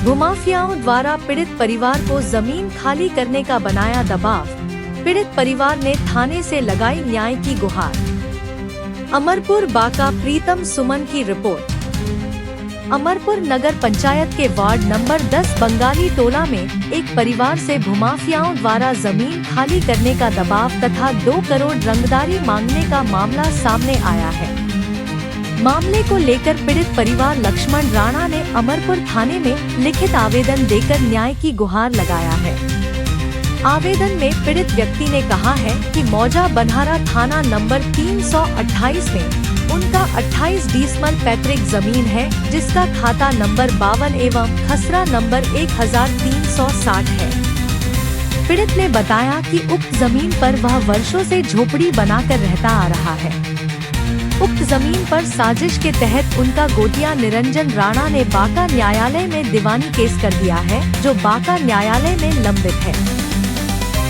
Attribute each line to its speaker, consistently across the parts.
Speaker 1: भूमाफियाओं द्वारा पीड़ित परिवार को जमीन खाली करने का बनाया दबाव। पीड़ित परिवार ने थाने से लगाई न्याय की गुहार। अमरपुर बाका प्रीतम सुमन की रिपोर्ट। अमरपुर नगर पंचायत के वार्ड नंबर 10 बंगाली टोला में एक परिवार से भूमाफियाओं द्वारा जमीन खाली करने का दबाव तथा 2 करोड़ रंगदारी मांगने का मामला सामने आया है। मामले को लेकर पीड़ित परिवार लक्ष्मण राणा ने अमरपुर थाने में लिखित आवेदन देकर न्याय की गुहार लगाया है। आवेदन में पीड़ित व्यक्ति ने कहा है कि मौजा बनहारा थाना नंबर 328 में उनका 28 डिसमल पैतृक जमीन है, जिसका खाता नंबर 52 एवं खसरा नंबर 1360 है। पीड़ित ने बताया कि उक्त जमीन पर वह वर्षों से झोपड़ी बनाकर रहता आ रहा है। उक्त जमीन पर साजिश के तहत उनका गोतिया निरंजन राणा ने बाका न्यायालय में दीवानी केस कर दिया है, जो बाका न्यायालय में लंबित है।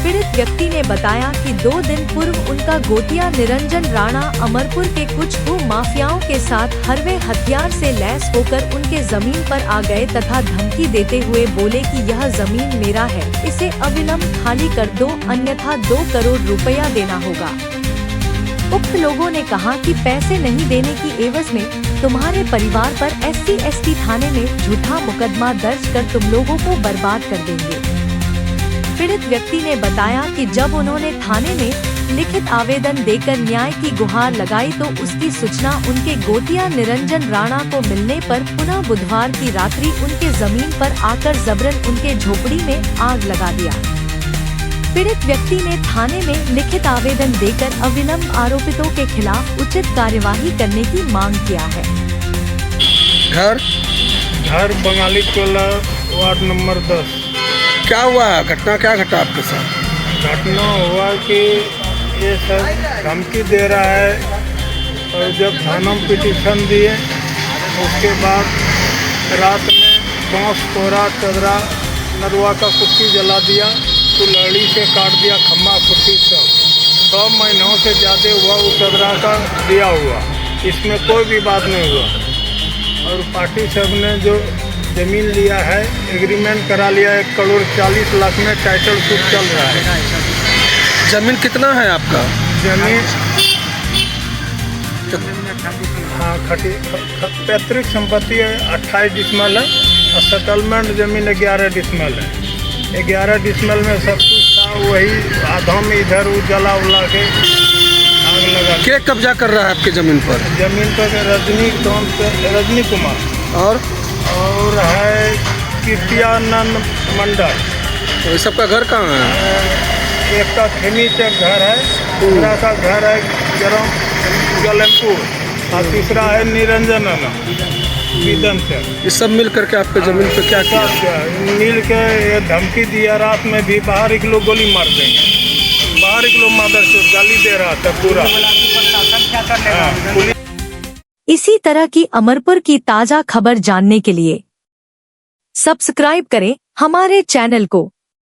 Speaker 1: पीड़ित व्यक्ति ने बताया कि 2 दिन पूर्व उनका गोतिया निरंजन राणा अमरपुर के कुछ भू माफियाओं के साथ हरवे हथियार से लैस होकर उनके जमीन पर आ गए तथा धमकी देते हुए बोले कि यह जमीन मेरा है, इसे अविलंब खाली कर दो, अन्यथा 2 करोड़ रुपया देना होगा। उक्त लोगों ने कहा कि पैसे नहीं देने की एवज में तुम्हारे परिवार पर SC/ST थाने में झूठा मुकदमा दर्ज कर तुम लोगों को बर्बाद कर देंगे। पीड़ित व्यक्ति ने बताया कि जब उन्होंने थाने में लिखित आवेदन देकर न्याय की गुहार लगाई तो उसकी सूचना उनके गोतिया निरंजन राणा को मिलने पर पुनः बुधवार की रात्रि उनके जमीन पर आकर जबरन उनके झोपड़ी में आग लगा दिया। पीड़ित व्यक्ति ने थाने में लिखित आवेदन देकर अविलंब आरोपितों के खिलाफ उचित कार्यवाही करने की मांग किया है।
Speaker 2: घर बंगाली टोला वार्ड नंबर 10।
Speaker 3: क्या हुआ? घटना क्या घटा आपके साथ?
Speaker 2: घटना हुआ कि ये सब धमकी दे रहा है और जब थाना में पिटीशन दिए उसके बाद रात में बांस कोहरा चदरा नरुआ का कुट्टी जला दिया, कुल्हाड़ी से काट दिया, खम्मा कुट्टी सब 100 महीनों से ज़्यादा हुआ उस चदरा का दिया हुआ, इसमें कोई भी बात नहीं हुआ। और पार्टी सब ने जो जमीन लिया है एग्रीमेंट करा लिया, 1 करोड़ 40 लाख में टाइटल सूट चल रहा है।
Speaker 3: जमीन कितना है आपका?
Speaker 2: जमीन हाँ पैतृक संपत्ति है 28 डिसमल है और सेटलमेंट जमीन 11 डिसमल है। 11 डिसमल में सब कुछ था, वही आधा में इधर उजला उला के आग लगा।
Speaker 3: क्या कब्जा कर रहा है आपके जमीन पर?
Speaker 2: जमीन पर रजनी कुमार और है कीर्तियानंद मंडल।
Speaker 3: तो ये सबका घर कहाँ है?
Speaker 2: एक का खेमी चक घर है, दूसरा का घर है गलमपुर और तीसरा है निरंजन बीदन से।
Speaker 3: ये सब मिल करके आपके जमीन पे क्या किया?
Speaker 2: मिल के ये धमकी दिया, रात में भी बाहर एक लोग गोली मार देंगे, बाहर एक लोग मदरचोद गाली दे रहा था पूरा।
Speaker 1: इसी तरह की अमरपुर की ताजा खबर जानने के लिए सब्सक्राइब करें हमारे चैनल को।